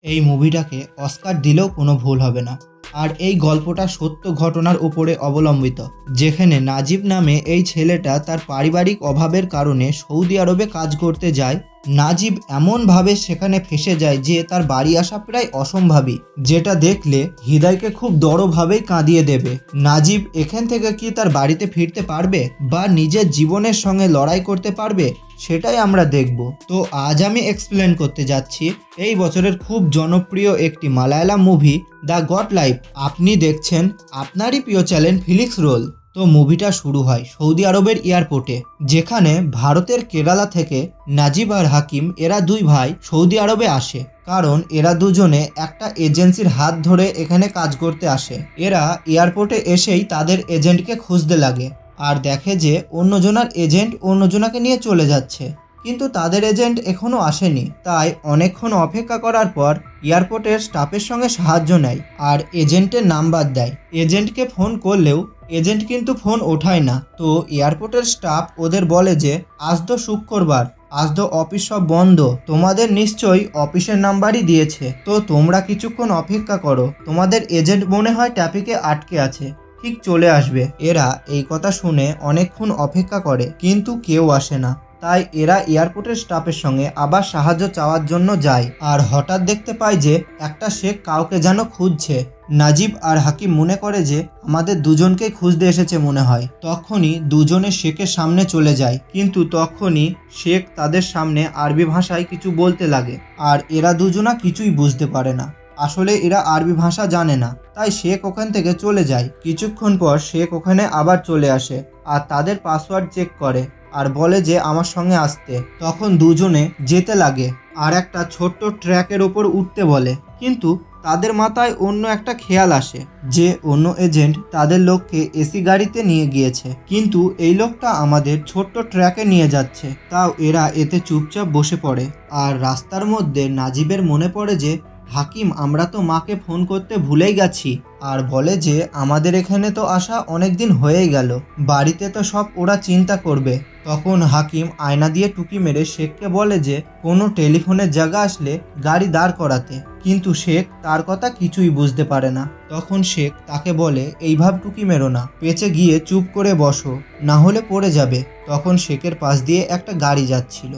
এই মুভিটাকে অস্কার দিলেও কোনো ভুল হবে না। আর এই গল্পটা সত্য ঘটনার উপরে অবলম্বিত, যেখানে নাজিব নামে এই ছেলেটা তার পারিবারিক অভাবের কারণে সৌদি আরবে কাজ করতে যায়। নাজিব এমনভাবে সেখানে ফেসে যায় যে তার বাড়ি আসা প্রায় অসম্ভাবী, যেটা দেখলে হৃদয়কে খুব বড়োভাবেই কাঁদিয়ে দেবে। নাজিব এখান থেকে কি তার বাড়িতে ফিরতে পারবে বা নিজের জীবনের সঙ্গে লড়াই করতে পারবে, সেটাই আমরা দেখব। তো আজ আমি এক্সপ্লেন করতে যাচ্ছি এই বছরের খুব জনপ্রিয় একটি Malayalam movie the god life. আপনি দেখছেন আপনারই প্রিয় চ্যানেল ফিলিক্স রোল। তো মুভিটা শুরু হয় সৌদি আরবের এয়ারপোর্টে, যেখানে ভারতের কেরালা থেকে নাজিব আর হাকিম এরা দুই ভাই সৌদি আরবে আসে, কারণ এরা দুজনে একটা এজেন্সির হাত ধরে এখানে কাজ করতে আসে। এরা এয়ারপোর্টে এসেই তাদের এজেন্টকে খুঁজতে লাগে আর দেখে যে অন্যজনার এজেন্ট অন্যজনাকে নিয়ে চলে যাচ্ছে, কিন্তু তাদের এজেন্ট এখনও আসেনি। তাই অনেকক্ষণ অপেক্ষা করার পর এয়ারপোর্টের স্টাফের সঙ্গে সাহায্য নেয় আর এজেন্টের নাম্বার দেয়। এজেন্টকে ফোন করলেও এজেন্ট কিন্তু ফোন ওঠায় না। তো এয়ারপোর্টের স্টাফ ওদের বলে যে আজ তো শুক্রবার, আজ তো অফিস সব বন্ধ, তোমাদের নিশ্চয়ই অফিসের নাম্বারই দিয়েছে, তো তোমরা কিছুক্ষণ অপেক্ষা করো, তোমাদের এজেন্ট মনে হয় ট্রাফিকে আটকে আছে, ঠিক চলে আসবে। এরা এই কথা শুনে অনেকক্ষণ অপেক্ষা করে, কিন্তু কেউ আসে না। তাই এরা এয়ারপোর্টের স্টাফের সঙ্গে আবার সাহায্য চাওয়ার জন্য যায়, আর হঠাৎ দেখতে পায় যে একটা শেখ কাউকে যেন খুঁজছে। নাজিব আর হাকিম মনে করে যে আমাদের দুজনকেই খুঁজতে এসেছে মনে হয়। তখনই দুজনে শেখের সামনে চলে যায়, কিন্তু তখনই শেখ তাদের সামনে আরবি ভাষায় কিছু বলতে লাগে, আর এরা দুজনা কিছুই বুঝতে পারে না। আসলে এরা আরবি ভাষা জানে না, তাই শেখ ওখান থেকে চলে যায়। কিছুক্ষণ পর শেখ ওখানে আবার চলে আসে আর তাদের পাসওয়ার্ড চেক করে আর বলে যে আমার সঙ্গে আসতে। তখন দুজনে যেতে লাগে আর একটা ছোট্ট ট্র্যাকের ওপর উঠতে বলে, কিন্তু তাদের মাথায় অন্য একটা খেয়াল আসে যে অন্য এজেন্ট তাদের লোককে এসি গাড়িতে নিয়ে গিয়েছে, কিন্তু এই লোকটা আমাদের ছোট্ট ট্র্যাকে নিয়ে যাচ্ছে। তাও এরা এতে চুপচাপ বসে পড়ে। আর রাস্তার মধ্যে নাজিবের মনে পড়ে যে হাকিম আমরা তো মাকে ফোন করতে ভুলেই গেছি, আর বলে যে আমাদের এখানে তো আসা অনেক দিন হয়েই গেল, বাড়িতে তো সব ওরা চিন্তা করবে। তখন হাকিম আয়না দিয়ে টুকি মেরে শেখকে বলে যে কোনো টেলিফোনের জায়গা আসলে গাড়ি দাঁড় করাতে, কিন্তু শেখ তার কথা কিছুই বুঝতে পারে না। তখন শেখ তাকে বলে এইভাবে টুকি মেরো না, পেঁচে গিয়ে চুপ করে বসো, না হলে পড়ে যাবে। তখন শেখের পাশ দিয়ে একটা গাড়ি যাচ্ছিল,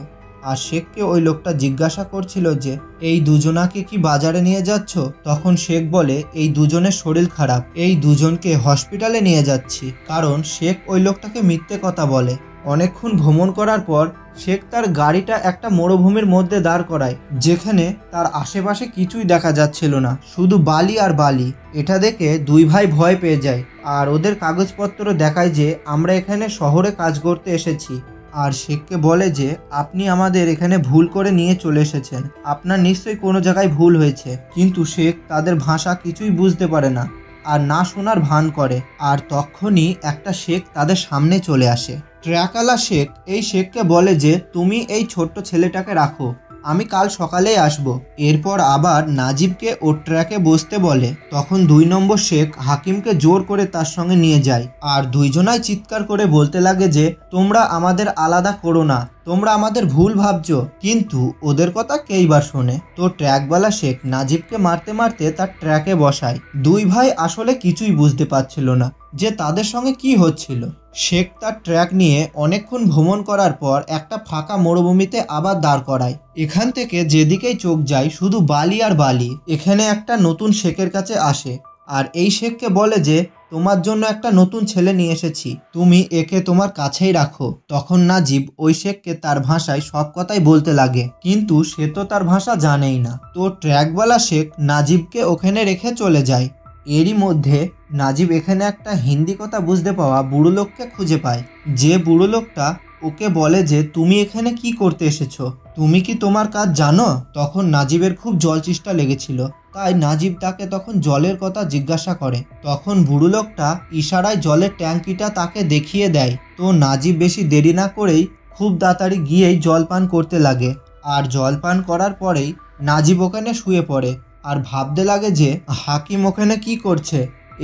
আর শেখকে ওই লোকটা জিজ্ঞাসা করছিল যে এই দুজনাকে কি বাজারে নিয়ে যাচ্ছ? তখন শেখ বলে এই দুজনের শরীর খারাপ, এই দুজনকে হসপিটালে নিয়ে যাচ্ছি। কারণ শেখ ওই লোকটাকে মিথ্যে কথা বলে। অনেকক্ষণ ভ্রমণ করার পর শেখ তার গাড়িটা একটা মরুভূমির মধ্যে দাঁড় করায়, যেখানে তার আশেপাশে কিছুই দেখা যাচ্ছিল না, শুধু বালি আর বালি। এটা দেখে দুই ভাই ভয় পেয়ে যায় আর ওদের কাগজপত্র দেখায় যে আমরা এখানে শহরে কাজ করতে এসেছি। আর শেখকে বলে যে আপনি আমাদের এখানে ভুল করে নিয়ে চলে এসেছেন, আপনার নিশ্চয়ই কোনো জায়গায় ভুল হয়েছে। কিন্তু শেখ তাদের ভাষা কিছুই বুঝতে পারে না আর না শোনার ভান করে। আর তখনই একটা শেখ তাদের সামনে চলে আসে। ট্র্যাকওয়ালা শেখ এই শেখকে বলে যে তুমি এই ছোট্ট ছেলেটাকে রাখো, আমি কাল সকালেই আসব। এরপর আবার নাজিবকে ওর ট্র্যাকে বসতে বলে। তখন 2 নম্বর শেখ হাকিমকে জোর করে তার সঙ্গে নিয়ে যায়, আর দুইজনাই চিৎকার করে বলতে লাগে যে তোমরা আমাদের আলাদা করো না, তোমরা আমাদের ভুল ভাবছো। কিন্তু ওদের কথা কেইবার শোনে। তো ট্র্যাকওয়ালা শেখ নাজিবকে মারতে মারতে তার ট্র্যাকে বসায়। দুই ভাই আসলে কিছুই বুঝতে পারছিল না যে তাদের সঙ্গে কি হচ্ছিল। শেখ তার ট্র্যাক নিয়ে অনেকক্ষণ ভ্রমণ করার পর একটা ফাঁকা মরুভূমিতে আবার দাঁড় করায়। এখান থেকে যেদিকেই চোখ যায় শুধু বালি আর বালি। এখানে একটা নতুন শেখের কাছে আসে আর এই শেখকে বলে যে তোমার জন্য একটা নতুন ছেলে নিয়ে এসেছি, তুমি একে তোমার কাছেই রাখো। তখন নাজিব ওই শেখকে তার ভাষায় সব কথাই বলতে লাগে, কিন্তু সে তো তার ভাষা জানেই না। তো ট্র্যাকওয়ালা শেখ নাজিবকে ওখানে রেখে চলে যায়। এরই মধ্যে নাজিব এখানে একটা হিন্দি কথা বুঝতে পাওয়া বুড়ো লোককে খুঁজে পায়, যে বুড়ো লোকটা ওকে বলে যে তুমি এখানে কি করতে এসেছো, তুমি কি তোমার কাজ জানো? তখন নাজিবের খুব জল চেষ্টা লেগেছিল, তাই নাজিব তাকে তখন জলের কথা জিজ্ঞাসা করে। তখন বুড়ো লোকটা ইশারায় জলের ট্যাঙ্কিটা তাকে দেখিয়ে দেয়। তো নাজিব বেশি দেরি না করেই খুব তাড়াতাড়ি গিয়েই জল পান করতে লাগে। আর জল পান করার পরেই নাজিব ওখানে শুয়ে পড়ে আর ভাবতে লাগে যে হাকিম ওখানে কি করছে।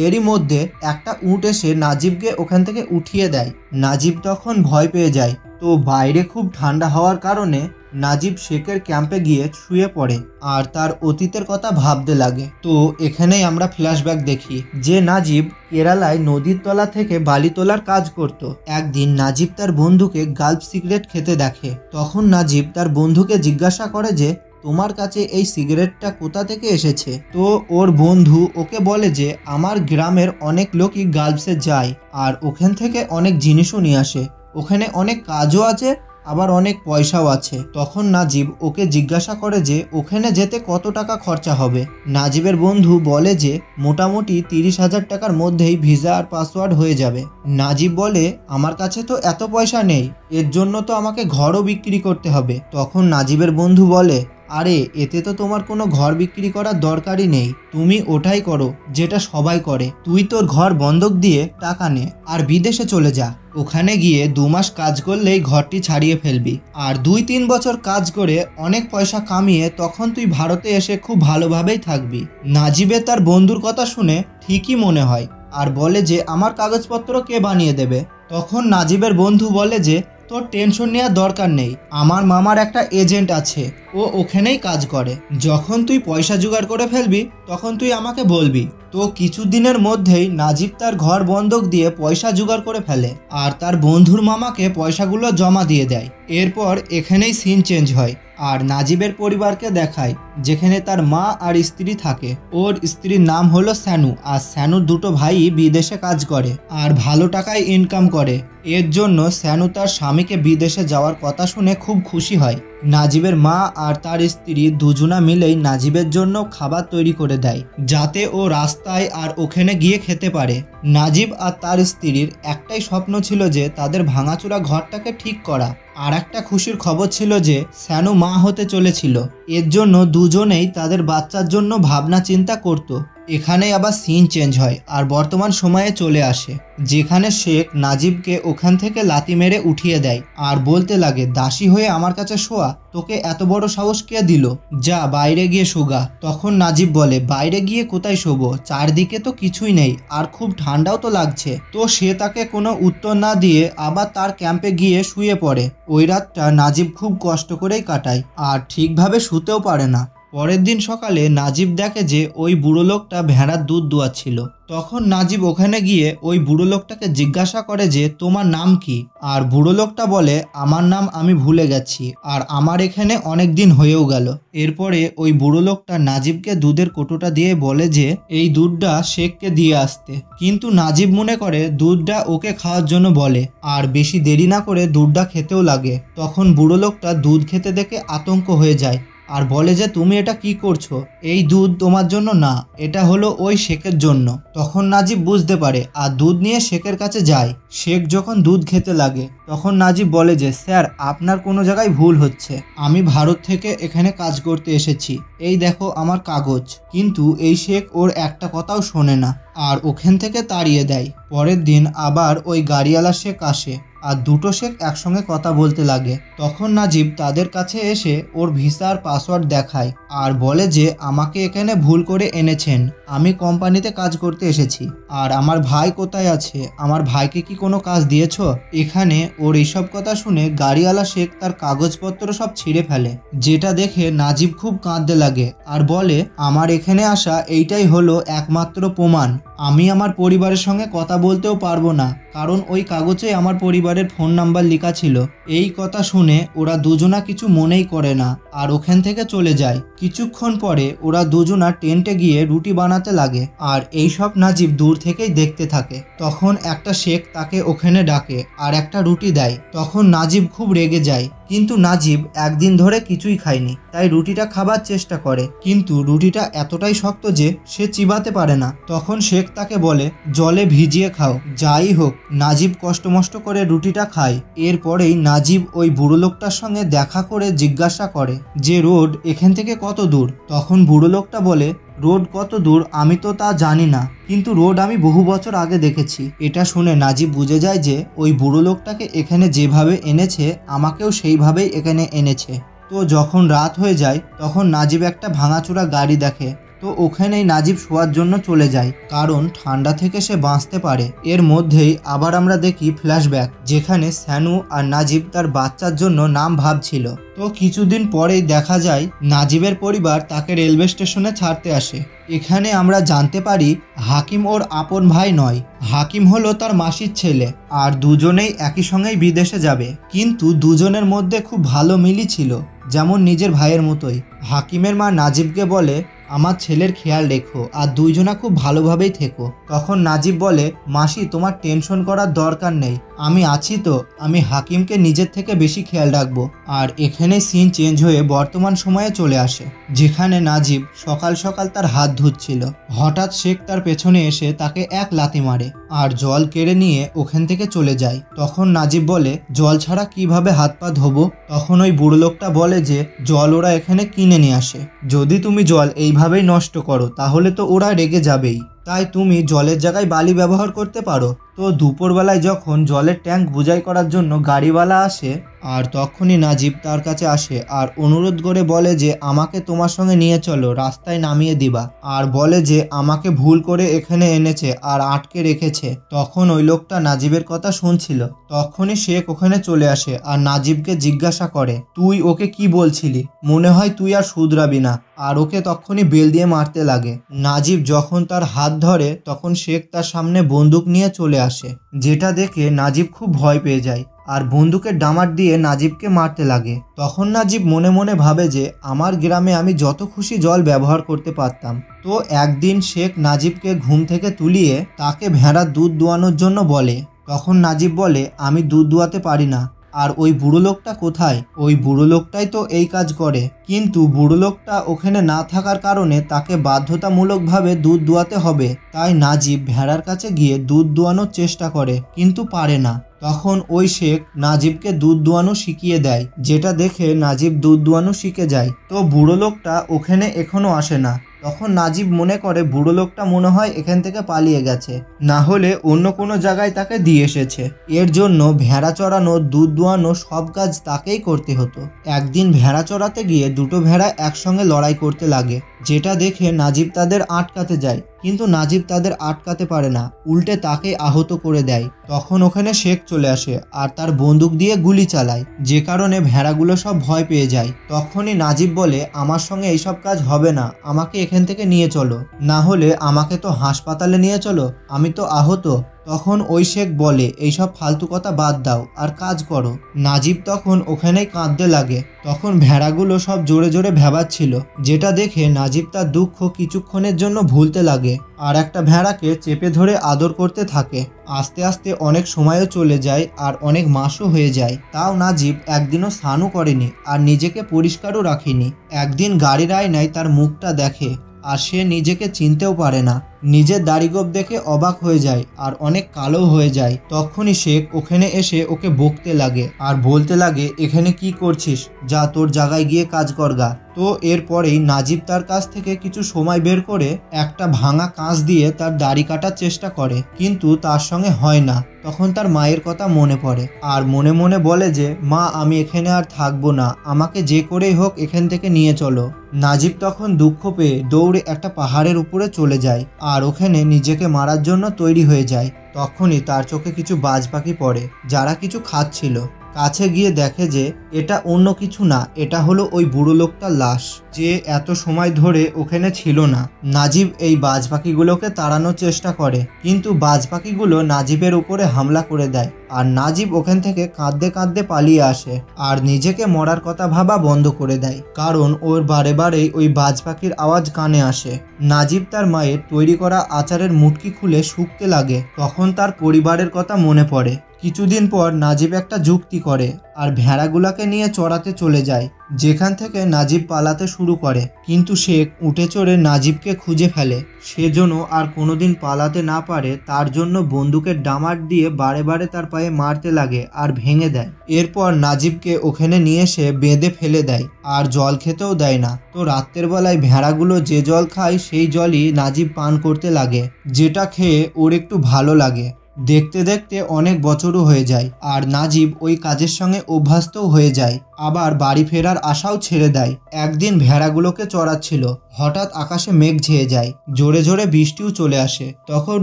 এরই মধ্যে একটা উট এসে নাজিবকে ওখান থেকে উঠিয়ে দেয়। নাজিব তখন ভয় পেয়ে যায়। তো বাইরে খুব ঠান্ডা হওয়ার কারণে নাজিব শেখের ক্যাম্পে গিয়ে শুয়ে পড়ে আর তার অতীতের কথা ভাবতে লাগে। তো এখানেই আমরা ফ্ল্যাশব্যাক দেখি যে নাজিব কেরালায় নদীর তলা থেকে বালি তোলার কাজ করত। একদিন নাজিব তার বন্ধুকে গাল্প সিগারেট খেতে দেখে। তখন নাজিব তার বন্ধুকে জিজ্ঞাসা করে যে তোমার কাছে এই সিগারেটটা কোথা থেকে এসেছে। তো ওর বন্ধু ওকে বলে যে আমার গ্রামের অনেক লোকই গাল্পসে যায় আর ওখান থেকে অনেক জিনিসও নিয়ে আসে, ওখানে অনেক কাজও আছে আবার অনেক পয়সাও আছে। তখন নাজিব ওকে জিজ্ঞাসা করে যে ওখানে যেতে কত টাকা খরচা হবে। নাজিবের বন্ধু বলে যে মোটামুটি 30,000 টাকার মধ্যেই ভিসা আর পাসওয়ার্ড হয়ে যাবে। নাজিব বলে আমার কাছে তো এত পয়সা নেই, এর জন্য তো আমাকে ঘরও বিক্রি করতে হবে। তখন নাজিবের বন্ধু বলে আরে এতে তো তোমার কোনো ঘর বিক্রি করার দরকারই নেই, তুমি ওটাই করো যেটা সবাই করে, তুই তোর ঘর বন্ধক দিয়ে টাকা নে আর বিদেশে চলে যা। ওখানে গিয়ে 2 মাস কাজ করলেই ঘরটি ছাড়িয়ে ফেলবি আর 2-3 বছর কাজ করে অনেক পয়সা কামিয়ে তখন তুই ভারতে এসে খুব ভালোভাবেই থাকবি। নাজিবের তার বন্ধুর কথা শুনে ঠিকই মনে হয় আর বলে যে আমার কাগজপত্র কে বানিয়ে দেবে। তখন নাজিবের বন্ধু বলে যে তোর টেনশন নেওয়ার দরকার নেই, আমার মামার একটা এজেন্ট আছে, ও ওখানেই কাজ করে, যখন তুই পয়সা জোগাড় করে ফেলবি তখন তুই আমাকে বলবি। তো কিছুদিনের মধ্যেই নাজিব তার ঘর বন্ধক দিয়ে পয়সা জোগাড় করে ফেলে আর তার বন্ধুর মামাকে পয়সাগুলো জমা দিয়ে দেয়। এরপর এখানেই সিন চেঞ্জ হয় আর নাজিবের পরিবারকে দেখায় যেখানে তার মা আর স্ত্রী থাকে। ওর স্ত্রীর নাম হলো স্যানু আর স্যানুর 2 ভাই বিদেশে কাজ করে আর ভালো টাকায় ইনকাম করে। এর জন্য স্যানু তার স্বামীকে বিদেশে যাওয়ার কথা শুনে খুব খুশি হয়। নাজিবের মা আর তার স্ত্রী দুজনা মিলেই নাজিবের জন্য খাবার তৈরি করে দেয় যাতে ও রাস্তায় আর ওখানে গিয়ে খেতে পারে। নাজিব আর তার স্ত্রীর একটাই স্বপ্ন ছিল যে তাদের ভাঙাচোরা ঘরটাকে ঠিক করা, আর একটা খুশির খবর ছিল যে স্যানু মা হতে চলেছিল। এর জন্য দুজনেই তাদের বাচ্চার জন্য ভাবনা চিন্তা করত। এখানেই আবার সিন চেঞ্জ হয় আর বর্তমান সময়ে চলে আসে যেখানে শেখ নাজিবকে ওখান থেকে লাথি মেরে উঠিয়ে দেয় আর বলতে লাগে দাসী হয়ে আমার কাছে শোয়া, তোকে এত বড় সাহস কে দিল, যা বাইরে গিয়ে শোগা। তখন নাজিব বলে বাইরে গিয়ে কোথায় শোবো, চারদিকে তো কিছুই নেই আর খুব ঠান্ডাও তো লাগছে। তো সে তাকে কোনো উত্তর না দিয়ে আবার তার ক্যাম্পে গিয়ে শুয়ে পড়ে। ওই রাতটা নাজিব খুব কষ্ট করেই কাটায় আর ঠিকভাবে শুতেও পারে না। পরের দিন সকালে নাজিব দেখে যে ওই বুড়ো লোকটা ভেড়ার দুধ দোয়াচ্ছিল। তখন নাজিব ওখানে গিয়ে ওই বুড়ো লোকটাকে জিজ্ঞাসা করে যে তোমার নাম কি। আর বুড়ো লোকটা বলে আমার নাম আমি ভুলে গেছি আর আমার এখানে অনেক দিন হয়েও গেল। এরপরে ওই বুড়ো লোকটা নাজিবকে দুধের কৌটোটা দিয়ে বলে যে এই দুধটা শেখকে দিয়ে আসতে, কিন্তু নাজিব মনে করে দুধটা ওকে খাওয়ার জন্য বলে আর বেশি দেরি না করে দুধটা খেতেও লাগে। তখন বুড়ো লোকটা দুধ খেতে দেখে আতঙ্ক হয়ে যায় আর বলে যে তুমি এটা কি করছো, এই দুধ তোমার জন্য না, এটা হলো ওই শেখের জন্য। তখন নাজিব বুঝতে পারে আর দুধ নিয়ে শেখের কাছে যায়। শেখ যখন দুধ খেতে লাগে তখন নাজিব বলে যে স্যার আপনার কোনো জায়গায় ভুল হচ্ছে, আমি ভারত থেকে এখানে কাজ করতে এসেছি, এই দেখো আমার কাগজ। কিন্তু এই শেখ ওর একটা কথাও শোনে না আর ওখান থেকে তাড়িয়ে দেয়। পরের দিন আবার ওই গাড়িওয়ালা শেখ আসে আর 2 শেখ একসঙ্গে কথা বলতে লাগে। তখন নাজিব তাদের কাছে এসে ওর ভিসার পাসওয়ার্ড দেখায় আর বলে যে আমাকে এখানে ভুল করে এনেছেন, আমি কোম্পানিতে কাজ করতে এসেছি আর আমার ভাই কোথায় আছে, আমার ভাইকে কি কোনো কাজ দিয়েছো। এখানে ওর এইসব কথা শুনে গাড়িওয়ালা শেখ তার কাগজপত্র সব ছিঁড়ে ফেলে, যেটা দেখে নাজিব খুব কাঁদতে লাগে আর বলে আমার এখানে আসা এইটাই হলো একমাত্র প্রমাণ, আমি আমার পরিবারের সঙ্গে কথা বলতেও পারবো না কারণ ওই কাগজে আমার পরিবারের ফোন নাম্বার লেখা ছিল। এই কথা শুনে ওরা দুজনা কিছু মনেই করে না আর ওখান থেকে চলে যায়। কিছুক্ষণ পরে ওরা দুজনা টেন্টে গিয়ে রুটি বানাতে লাগে আর এইসব নাজিব দূর থেকেই দেখতে থাকে। তখন একটা শেখ তাকে ওখানে ডাকে আর একটা রুটি দেয়। তখন নাজিব খুব রেগে যায়, কিন্তু নাজিব একদিন ধরে কিছুই খায়নি তাই রুটিটা খাবার চেষ্টা করে, কিন্তু রুটিটা এতটাই শক্ত যে সে চিবাতে পারে না। তখন শেখ তাকে বলে জলে ভিজিয়ে খাও। যাই হোক নাজিব কষ্টমষ্ট করে রুটিটা খায়। এরপরেই নাজিব ওই বুড়ো লোকটার সঙ্গে দেখা করে জিজ্ঞাসা করে যে রোড এখান থেকে কত দূর। তখন বুড়ো লোকটা বলে রোড কত দূর আমি তো তা জানি না, কিন্তু রোড আমি বহু বছর আগে দেখেছি। এটা শুনে নাজিব বুঝে যায় যে ওই বুড়ো লোকটাকে এখানে যেভাবে এনেছে আমাকেও সেইভাবেই এখানে এনেছে। তো যখন রাত হয়ে যায় তখন নাজিব একটা ভাঙাচোরা গাড়ি দেখে তো ওখানেই নাজিব শোয়ার জন্য চলে যায়, কারণ ঠান্ডা থেকে সে বাঁচতে পারে। এর মধ্যেই আবার আমরা দেখি ফ্ল্যাশব্যাক, যেখানে সানু আর নাজিব তার বাচ্চার জন্য নাম ভাবছিল। তো কিছুদিন পরেই দেখা যায় নাজিবের পরিবার তাকে রেলওয়ে স্টেশনে ছাড়তে আসে। এখানে আমরা জানতে পারি হাকিম ওর আপন ভাই নয়, হাকিম হলো তার মাসির ছেলে, আর দুজনেই একই সঙ্গেই বিদেশে যাবে। কিন্তু দুজনের মধ্যে খুব ভালো মিলই ছিল, যেমন নিজের ভাইয়ের মতোই। হাকিমের মা নাজিবকে বলে, আমার ছেলের খেয়াল রেখো আর দুইজনা খুব ভালোভাবেই থেকো। তখন নাজিব বলে, মাসি তোমার টেনশন করার দরকার নেই, আমি আছি তো, আমি হাকিমকে নিজের থেকে বেশি খেয়াল রাখবো। আর এখানে সিন চেঞ্জ হয়ে বর্তমান সময়ে চলে আসে, যেখানে নাজিব সকাল সকাল তার হাত ধুচ্ছিল। হঠাৎ শেখ তার পেছনে এসে তাকে এক লাথি মারে আর জল কেড়ে নিয়ে ওখান থেকে চলে যায়। তখন নাজিব বলে, জল ছাড়া কিভাবে হাত পা ধোবো? তখন ওই বুড়ো লোকটা বলে যে জল ওরা এখানে কিনে নিয়ে আসে, যদি তুমি জল এইভাবেই নষ্ট করো তাহলে তো ওরা রেগে যাবেই, তাই তুমি জলের জায়গায় বালি ব্যবহার করতে পারো। তো দুপুরবেলায় যখন জলের ট্যাঙ্ক বোঝাই করার জন্য গাড়িওয়ালা আসে, আর তখনই নাজিব তার কাছে আসে আর অনুরোধ করে বলে যে আমাকে তোমার সঙ্গে নিয়ে চলো, রাস্তায় নামিয়ে দিবা, আর বলে যে আমাকে ভুল করে এখানে এনেছে আর আটকে রেখেছে। তখন ওই লোকটা নাজিবের কথা শুনছিল। তখনই শেখ ওখানে চলে আসে আর নাজিবকে জিজ্ঞাসা করে, তুই ওকে কি বলছিলি? মনে হয় তুই আর শুধরাবি না। আর ওকে তখনই বেল দিয়ে মারতে লাগে। নাজিব যখন তার হাত ধরে তখন শেখ তার সামনে বন্দুক নিয়ে চলে আসে, যেটা দেখে নাজিব খুব ভয় পেয়ে যায় আর বন্দুকের ডামার দিয়ে নাজিবকে মারতে লাগে। তখন নাজিব মনে মনে ভাবে যে আমার গ্রামে আমি যত খুশি জল ব্যবহার করতে পারতাম। তো একদিন শেখ নাজিবকে ঘুম থেকে তুলিয়ে তাকে ভেড়ার দুধ দোয়ানোর জন্য বলে। তখন নাজিব বলে, আমি দুধ দোয়াতে পারি না। আর ওই বুড়ো লোকটা কোথায়? ওই বুড়ো লোকটাই তো এই কাজ করে। কিন্তু বুড়ো লোকটা ওখানে না থাকার কারণে তাকে বাধ্যতামূলকভাবে দুধ দোয়াতে হবে। তাই নাজিব ভেড়ার কাছে গিয়ে দুধ দোয়ানোর চেষ্টা করে, কিন্তু পারে না। তখন ওই শেখ নাজিবকে দুধ দোয়ানো শিখিয়ে দেয়, যেটা দেখে নাজিব দুধ দোয়ানো শিখে যায়। তো বুড়ো লোকটা ওখানে এখনো আসে না। তখন নাজিব মনে করে বুড়ো লোকটা মনে হয় এখান থেকে পালিয়ে গেছে, না হলে অন্য কোনো জায়গায় তাকে দিয়ে এসেছে। এর জন্য ভেড়া চড়ানো, দুধ দোয়ানো সব কাজ তাকেই করতে হতো। একদিন ভেড়া চড়াতে গিয়ে দুটো ভেড়া একসঙ্গে লড়াই করতে লাগে, যেটা দেখে নাজিব তাদের আটকাতে যায়, কিন্তু নাজিব তাদের আটকাতে পারে না, উল্টে তাকে আহত করে দেয়। তখন ওখানে শেখ চলে আসে আর তার বন্দুক দিয়ে গুলি চালায়, যে কারণে ভেড়াগুলো সব ভয় পেয়ে যায়। তখনই নাজিব বলে, আমার সঙ্গে এইসব কাজ হবে না, আমাকে এখান থেকে নিয়ে চলো, না হলে আমাকে তো হাসপাতালে নিয়ে চলো, আমি তো আহত। তখন ওই শেখ বলে, এইসব ফালতু কথা বাদ দাও আর কাজ করো। নাজিব তখন ওখানেই কাঁদতে লাগে। তখন ভেড়াগুলো সব জোরে জোরে ভেবাচ্ছিল, যেটা দেখে নাজিব তার দুঃখ কিছুক্ষণের জন্য ভুলতে লাগে আর একটা ভেড়াকে চেপে ধরে আদর করতে থাকে। আস্তে আস্তে অনেক সময়ও চলে যায় আর অনেক মাসও হয়ে যায়, তাও নাজিব একদিনও স্নানও করেনি আর নিজেকে পরিষ্কারও রাখেনি। একদিন গাড়ির আয়নায় তার মুখটা দেখে আর সে নিজেকে চিনতেও পারে না। নিজের দাড়িগোপ দেখে অবাক হয়ে যায় আর অনেক কালো হয়ে যায়। তখনই শেখ ওখানে এসে ওকে বকতে লাগে আর বলতে লাগে, এখানে কি করছিস, যা তোর জায়গায় গিয়ে কাজ করগা। তো এরপরেই নাজিব তার কাছ থেকে কিছু সময় বের করে একটা ভাঙা কাঁচ দিয়ে তার দাড়ি কাটার চেষ্টা করে, কিন্তু তার সঙ্গে হয় না। তখন তার মায়ের কথা মনে পড়ে আর মনে মনে বলে যে, মা আমি এখানে আর থাকবো না, আমাকে যে করেই হোক এখান থেকে নিয়ে চলো। নাজিব তখন দুঃখ পেয়ে দৌড়ে একটা পাহাড়ের উপরে চলে যায় আর ওখানে নিজেকে মারার জন্য তৈরি হয়ে যায়। তখনই তার চোখে কিছু বাজ পাখি পড়ে, যারা কিছু খাচ্ছিল। কাছে গিয়ে দেখে যে এটা অন্য কিছু না, এটা হলো ওই বুড়ো লোকটার লাশ, যে এত সময় ধরে ওখানে ছিল না। নাজিব এই বাজ পাখিগুলোকে তাড়ানোর চেষ্টা করে, কিন্তু বাজ পাখিগুলো নাজিবের উপরে হামলা করে দেয় আর নাজিব ওখান থেকে কাঁদতে কাঁদতে পালিয়ে আসে আর নিজেকে মরার কথা ভাবা বন্ধ করে দেয়, কারণ ওর বারে বারেই ওই বাজ পাখির আওয়াজ কানে আসে। নাজিব তার মায়ের তৈরি করা আচারের মুটকি খুলে শুকতে লাগে। তখন তার পরিবারের কথা মনে পড়ে। কিছুদিন পর নাজিব একটা যুক্তি করে আর ভেড়াগুলাকে নিয়ে চড়াতে চলে যায়, যেখান থেকে নাজিব পালাতে শুরু করে। কিন্তু শেখ উঠে চড়ে নাজিবকে খুঁজে ফেলে। সে যেন আর কোনোদিন পালাতে না পারে, তার জন্য বন্দুকের ডামার দিয়ে বারে বারে তার পায়ে মারতে লাগে আর ভেঙে দেয়। এরপর নাজিবকে ওখানে নিয়ে এসে বেঁধে ফেলে দেয় আর জল খেতেও দেয় না। তো রাত্রের বেলায় ভেড়াগুলো যে জল খায় সেই জলই নাজিব পান করতে লাগে, যেটা খেয়ে ওর একটু ভালো লাগে। দেখতে দেখতে অনেক বছরও হয়ে যায় আর নাজিব ওই কাজের সঙ্গে অভ্যস্তও হয়ে যায়। আবার বাড়ি ফেরার আশাও ছেড়ে দেয়। একদিন ভেড়াগুলোকে চড়াচ্ছিল, হঠাৎ আকাশে মেঘ ঝেয়ে যায়, জোরে জোরে বৃষ্টিও চলে আসে। তখন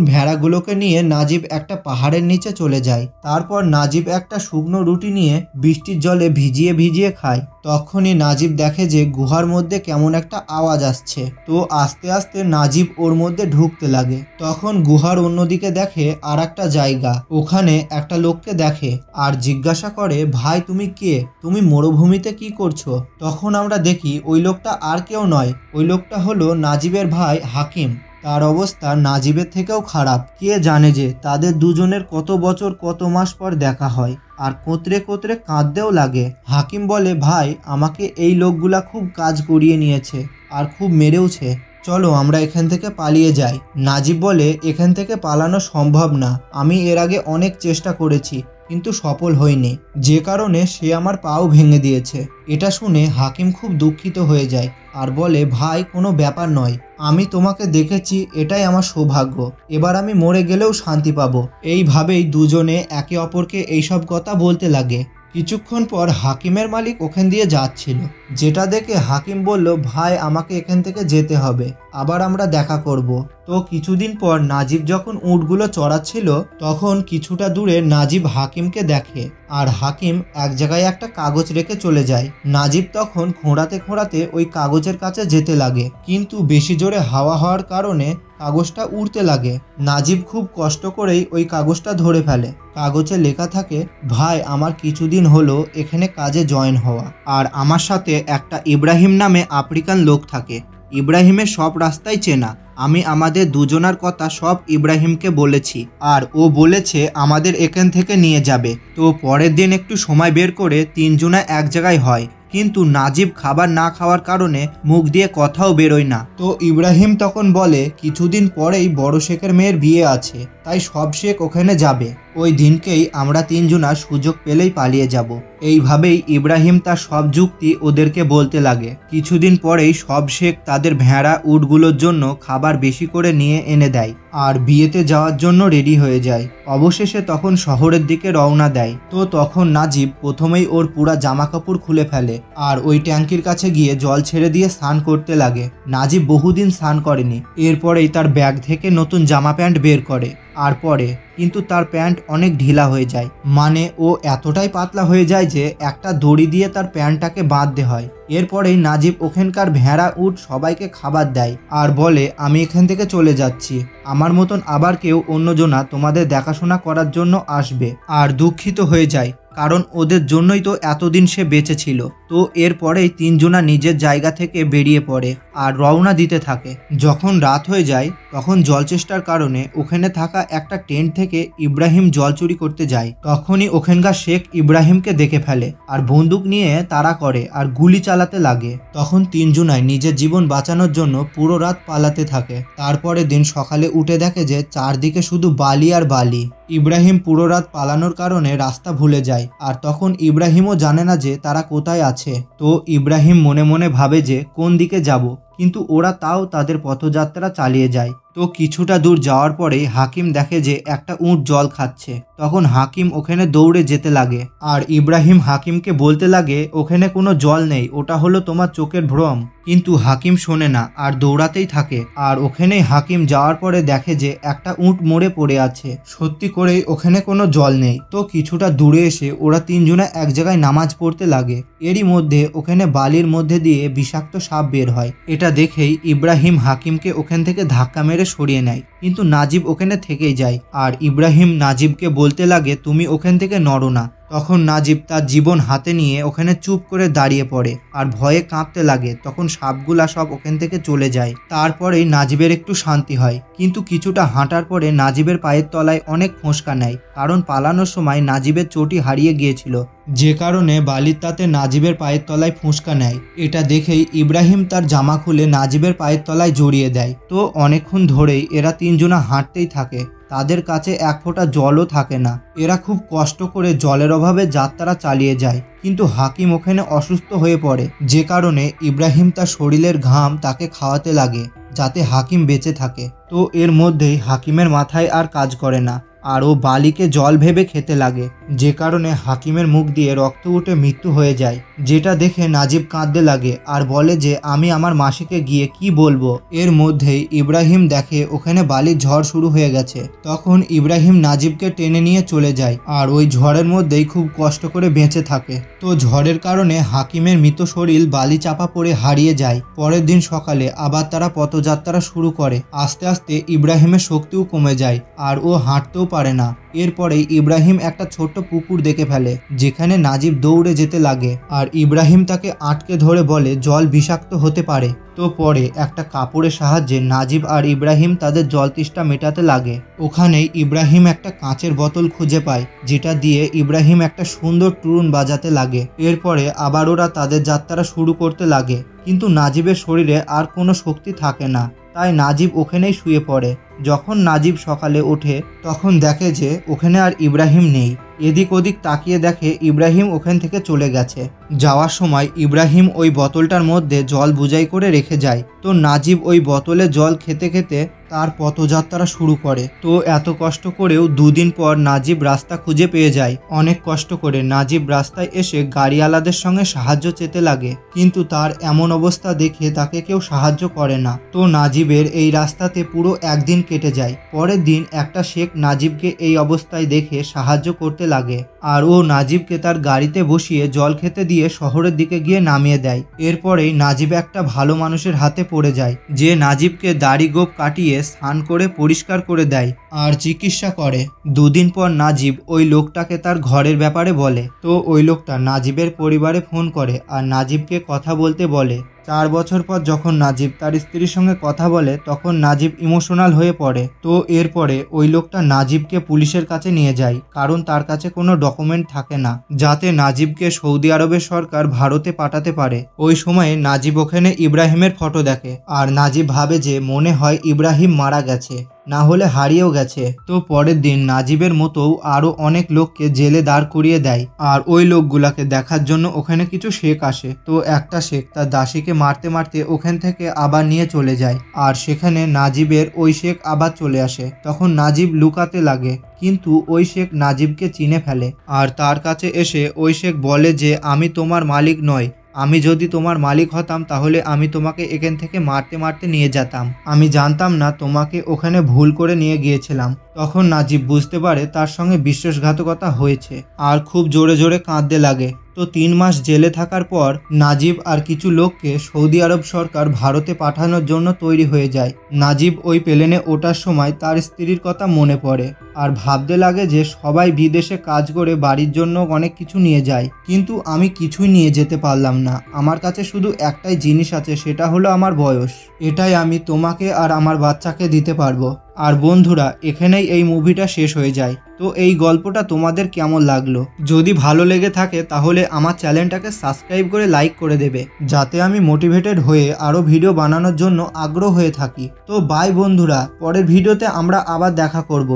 ভেড়াগুলোকে নিয়ে নাজিব একটা পাহাড়ের নিচে চলে যায়। তারপর নাজিব একটা শুকনো রুটি নিয়ে বৃষ্টির জলে ভিজিয়ে ভিজিয়ে খায়। তখনই নাজিব দেখে যে গুহার মধ্যে কেমন একটা আওয়াজ আসছে। তো আস্তে আস্তে নাজিব ওর মধ্যে ঢুকতে লাগে। তখন গুহার অন্যদিকে দেখে আর একটা জায়গা, ওখানে একটা লোককে দেখে আর জিজ্ঞাসা করে, ভাই তুমি কে? তুমি মরুভূমিতে কি করছো? তখন আমরা দেখি ওই লোকটা আর কেউ নয়, ওই লোকটা হলো নাজিবের ভাই হাকিম। তার অবস্থা নাজিবের থেকেও খারাপ। কে জানে যে তাদের দুজনের কত বছর কত মাস পর দেখা হয়, আর কোতরে কোতরে কাঁদতেও লাগে। হাকিম বলে, ভাই আমাকে এই লোকগুলা খুব কাজ করিয়ে নিয়েছে আর খুব মেরেওছে, চলো আমরা এখান থেকে পালিয়ে যাই। নাজিব বলে, এখান থেকে পালানো সম্ভব না, আমি এর আগে অনেক চেষ্টা করেছি কিন্তু সফল হয়নি, যে কারণে সে আমার পাও ভেঙে দিয়েছে। এটা শুনে হাকিম খুব দুঃখিত হয়ে যায় আর বলে, ভাই কোনো ব্যাপার নয়, আমি তোমাকে দেখেছি, এটাই আমার সৌভাগ্য, এবার আমি মরে গেলেও শান্তি পাবো। এইভাবেই দুজনে একে অপরকে এইসব কথা বলতে লাগে। কিছুক্ষণ পর হাকিমের মালিক ওখান দিয়ে যাচ্ছিল, যেটা দেখে হাকিম বলল, ভাই আমাকে এখান থেকে যেতে হবে, আবার আমরা দেখা করব। তো কিছুদিন পর নাজিব যখন উটগুলো চড়াচ্ছিল, তখন কিছুটা দূরে নাজিব হাকিমকে দেখে আর হাকিম এক জায়গায় একটা কাগজ রেখে চলে যায়। নাজিব তখন খোঁড়াতে খোঁড়াতে ওই কাগজের কাছে যেতে লাগে, কিন্তু বেশি জোরে হাওয়া হওয়ার কারণে কাগজটা উড়তে লাগে। নাজিব খুব কষ্ট করেই ওই কাগজটা ধরে ফেলে। কাগজে লেখা থাকে, ভাই আমার কিছুদিন হলো এখানে কাজে জয়েন হওয়া, আর আমার সাথে একটা ইব্রাহিম নামে আফ্রিকান লোক থাকে। ইব্রাহিমের সব রাস্তাই চেনা, আমি আমাদের দুজনার কথা সব ইব্রাহিমকে বলেছি আর ও বলেছে আমাদের এখান থেকে নিয়ে যাবে। তো পরের দিন একটু সময় বের করে তিনজনা এক জায়গায় হয়, কিন্তু নাজিব খাবার না খাওয়ার কারণে মুখ দিয়ে কথাও বেরোয় না। তো ইব্রাহিম তখন বলে, কিছুদিন পরেই বড় শেখের মেয়ের বিয়ে আছে, তাই সব শেখ ওখানে যাবে, ওই দিনকেই আমরা তিনজনা সুযোগ পেলেই পালিয়ে যাব। এইভাবেই ইব্রাহিম তার সব যুক্তি ওদেরকে বলতে লাগে। কিছুদিন পরেই সব শেখ তাদের ভেড়া উটগুলোর জন্য খাবার বেশি করে নিয়ে এনে দেয় আর বিয়েতে যাওয়ার জন্য রেডি হয়ে যায়। অবশেষে তখন শহরের দিকে রওনা দেয়। তো তখন নাজিব প্রথমেই ওর পুরা জামা কাপড় খুলে ফেলে আর ওই ট্যাঙ্কির কাছে গিয়ে জল ছেড়ে দিয়ে স্নান করতে লাগে। নাজিব বহুদিন স্নান করেনি। এরপরেই তার ব্যাগ থেকে নতুন জামা প্যান্ট বের করে আর পরে, কিন্তু তার প্যান্ট অনেক ঢিলা হয়ে যায়, মানে ও এতটাই পাতলা হয়ে যায় যে একটা দড়ি দিয়ে তার প্যান্টটাকে বাঁধতে হয়। এরপরেই নাজিব ওখানকার ভেড়া উট সবাইকে খাবার দেয় আর বলে, আমি এখান থেকে চলে যাচ্ছি, আমার মতন আবার কেউ অন্যজনা তোমাদের দেখাশোনা করার জন্য আসবে। আর দুঃখিত হয়ে যায়, কারণ ওদের জন্যই তো এতদিন সে বেঁচে ছিল। তো এরপরেই তিনজনা নিজের জায়গা থেকে বেরিয়ে পড়ে আর রওনা দিতে থাকে। যখন রাত হয়ে যায় তখন জলচেষ্টার কারণে ওখানে থাকা একটা টেন্ট থেকে ইব্রাহিম জল চুরি করতে যায়। তখনই ওখানকার শেখ ইব্রাহিমকে দেখে ফেলে আর বন্দুক নিয়ে তাড়া করে আর গুলি চালাতে লাগে। তখন তিনজনাই নিজের জীবন বাঁচানোর জন্য পুরো রাত পালাতে থাকে। তারপরে দিন সকালে উঠে দেখে যে চারদিকে শুধু বালি আর বালি। ইব্রাহিম পুরো রাত পালানোর কারণে রাস্তা ভুলে যায় আর তখন ইব্রাহিমও জানে না যে তারা কোথায় আছে। তো ইব্রাহিম মনে মনে ভাবে যে কোন দিকে যাব, কিন্তু ওরা তাও তাদের পথযাত্রা চালিয়ে যায়। তো কিছুটা দূর যাওয়ার পরেই হাকিম দেখে যে একটা উট জল খাচ্ছে। তখন হাকিম ওখানে দৌড়ে যেতে লাগে আর ইব্রাহিম হাকিমকে বলতে লাগে, ওখানে কোনো জল নেই, ওটা হলো তোমার চোখের ভ্রম। কিন্তু হাকিম শোনে না আর দৌড়াতেই থাকে। আর ওখানেই হাকিম যাওয়ার পরে দেখে যে একটা উট মরে পড়ে আছে, সত্যি করেই ওখানে কোনো জল নেই। তো কিছুটা দূরে এসে ওরা তিনজনে এক জায়গায় নামাজ পড়তে লাগে। এরই মধ্যে ওখানে বালির মধ্যে দিয়ে বিষাক্ত সাপ বের হয়। এটা দেখেই ইব্রাহিম হাকিমকে ওখান থেকে ধাক্কা মেরে সরিয়ে নেয়, কিন্তু নাজিব ওখানে থেকেই যায়। আর ইব্রাহিম নাজিবকে বলতে লাগে, তুমি ওখান থেকে নড়ো না। তখন নাজিব তার জীবন হাতে নিয়ে ওখানে চুপ করে দাঁড়িয়ে পড়ে আর ভয়ে কাঁপতে লাগে। তখন সাপগুলা সব ওখান থেকে চলে যায়। তারপরেই নাজিবের একটু শান্তি হয়, কিন্তু কিছুটা হাঁটার পরে নাজিবের পায়ের তলায় অনেক ফোঁসকা নেয়, কারণ পালানোর সময় নাজিবের চটি হারিয়ে গিয়েছিল, যে কারণে বালির তাতে নাজিবের পায়ের তলায় ফোঁসকা নেয়। এটা দেখেই ইব্রাহিম তার জামা খুলে নাজিবের পায়ের তলায় জড়িয়ে দেয়। তো অনেকক্ষণ ধরেই এরা তিনজনা হাঁটতেই থাকে। তাদের কাছে এক ফোঁটা জলও থাকে না। এরা খুব কষ্ট করে জলের অভাবে যাত্রা চালিয়ে যায়। কিন্তু হাকিম ওখানে অসুস্থ হয়ে পড়ে, যে কারণে ইব্রাহিম তার শরীরের ঘাম তাকে খাওয়াতে লাগে যাতে হাকিম বেঁচে থাকে। তো এর মধ্যেই হাকিমের মাথায় আর কাজ করে না আর ও বালিকে জল ভেবে খেতে লাগে, যে কারণে হাকিমের মুখ দিয়ে রক্ত উঠে মৃত্যু হয়ে যায়। যেটা দেখে নাজিব কাঁদতে লাগে আর বলে যে আমি আমার মাসিকে গিয়ে কি বলবো। এর মধ্যেই ইব্রাহিম দেখে ওখানে বালির ঝড় শুরু হয়ে গেছে। তখন ইব্রাহিম নাজিবকে টেনে নিয়ে চলে যায় আর ওই ঝড়ের মধ্যেই খুব কষ্ট করে বেঁচে থাকে। তো ঝড়ের কারণে হাকিমের মৃত শরীর বালি চাপা পড়ে হারিয়ে যায়। পরের দিন সকালে আবার তারা পথযাত্রা শুরু করে। আস্তে আস্তে ইব্রাহিমের শক্তিও কমে যায় আর ও হাঁটতেও পারে না। এরপরেই ইব্রাহিম একটা ছোট্ট পুকুর দেখে ফেলে, যেখানে নাজিব দৌড়ে যেতে লাগে আর ইব্রাহিম তাকে আটকে ধরে বলে জল বিষাক্ত হতে পারে। তো পরে একটা কাপড়ের সাহায্যে নাজিব আর ইব্রাহিম তাদের জল তৃষ্ণা মেটাতে লাগে। ওখানেই ইব্রাহিম একটা কাঁচের বোতল খুঁজে পায়, যেটা দিয়ে ইব্রাহিম একটা সুন্দর টুরুন বাজাতে লাগে। এরপরে আবার ওরা তাদের যাত্রা শুরু করতে লাগে, কিন্তু নাজিবের শরীরে আর কোনো শক্তি থাকে না। তাই নাজিব ওখানেই শুয়ে পড়ে। যখন নাজিব সকালে ওঠে তখন দেখে যে ওখানে আর ইব্রাহিম নেই। এদিক ওদিক তাকিয়ে দেখে ইব্রাহিম ওখান থেকে চলে গেছে। যাওয়ার সময় ইব্রাহিম ওই বোতলটার মধ্যে জল বুঝাই করে রেখে যায়। তো নাজিব ওই বোতলে জল খেতে খেতে তার পথযাত্রা শুরু করে। তো এত কষ্ট করেও দুদিন পর নাজিব রাস্তা খুঁজে পেয়ে যায়। অনেক কষ্ট করে নাজিব রাস্তায় এসে গাড়িওয়ালাদের সঙ্গে সাহায্য চেতে লাগে, কিন্তু তার এমন অবস্থা দেখে তাকে কেউ সাহায্য করে না। তো নাজিবের এই রাস্তাতে পুরো একদিন কেটে যায়। পরের দিন একটা শেখ নাজিবকে এই অবস্থায় দেখে সাহায্য করতে লাগে আর ও নাজিবকে তার গাড়িতে বসিয়ে জল খেতে দিয়ে শহরের দিকে গিয়ে নামিয়ে দেয়। এরপরেই নাজিব একটা ভালো মানুষের হাতে পড়ে যায়, যে নাজিবকে দাড়ি গোঁফ কাটিয়ে স্নান করে পরিষ্কার করে দেয় আর চিকিৎসা করে। দুদিন পর নাজিব ওই লোকটাকে তার ঘরের ব্যাপারে বলে। তো ওই লোকটা নাজিবের পরিবারে ফোন করে আর নাজিবকে কথা বলতে বলে। 4 বছর পর যখন নাজিব তার স্ত্রীর সঙ্গে কথা বলে তখন নাজিব ইমোশনাল হয়ে পড়ে। তো এরপরে ওই লোকটা নাজিবকে পুলিশের কাছে নিয়ে যায়, কারণ তার কাছে কোনো ডকুমেন্ট থাকে না, যাতে নাজিবকে সৌদি আরবের সরকার ভারতে পাঠাতে পারে। ওই সময়ে নাজিব ওখানে ইব্রাহিমের ফটো দেখে আর নাজিব ভাবে যে মনে হয় ইব্রাহিম মারা গেছে, না হলে হারিয়েও গেছে। তো পরের দিন নাজিবের মতোও আরও অনেক লোককে জেলে দাঁড় করিয়ে দেয় আর ওই লোকগুলাকে দেখার জন্য ওখানে কিছু শেখ আসে। তো একটা শেখ তার দাসীকে মারতে মারতে ওখান থেকে আবার নিয়ে চলে যায় আর সেখানে নাজিবের ওই শেখ আবার চলে আসে। তখন নাজিব লুকাতে লাগে, কিন্তু ওই শেখ নাজিবকে চিনে ফেলে আর তার কাছে এসে ওই শেখ বলে যে আমি তোমার মালিক নয়, আমি যদি তোমার মালিক হতাম তাহলে আমি তোমাকে এখান থেকে মারতে মারতে নিয়ে যেতাম, আমি জানতাম না তোমাকে ওখানে ভুল করে নিয়ে গিয়েছিলাম। তখন নাজিব বুঝতে পারে তার সঙ্গে বিশ্বাসঘাতকতা হয়েছে আর খুব জোরে জোরে কাঁদতে লাগে। তো 3 মাস জেলে থাকার পর নাজিব আর কিছু লোককে সৌদি আরব সরকার ভারতে পাঠানোর জন্য তৈরি হয়ে যায়। নাজিব ওই প্লেনে ওঠার সময় তার স্ত্রীর কথা মনে পড়ে আর ভাবতে লাগে যে সবাই বিদেশে কাজ করে বাড়ির জন্য অনেক কিছু নিয়ে যায়, কিন্তু আমি কিছুই নিয়ে যেতে পারলাম না। আমার কাছে শুধু একটাই জিনিস আছে, সেটা হলো আমার বয়স। এটাই আমি তোমাকে আর আমার বাচ্চাকে দিতে পারবো। আর বন্ধুরা, এখানেই এই মুভিটা শেষ হয়ে যায়। তো এই গল্পটা তোমাদের কেমন লাগলো? যদি ভালো লেগে থাকে তাহলে আমার চ্যানেলটাকে সাবস্ক্রাইব করে লাইক করে দেবে, যাতে আমি মোটিভেটেড হয়ে আরও ভিডিও বানানোর জন্য আগ্রহ হয়ে থাকি। তো বাই বন্ধুরা, পরের ভিডিওতে আমরা আবার দেখা করব।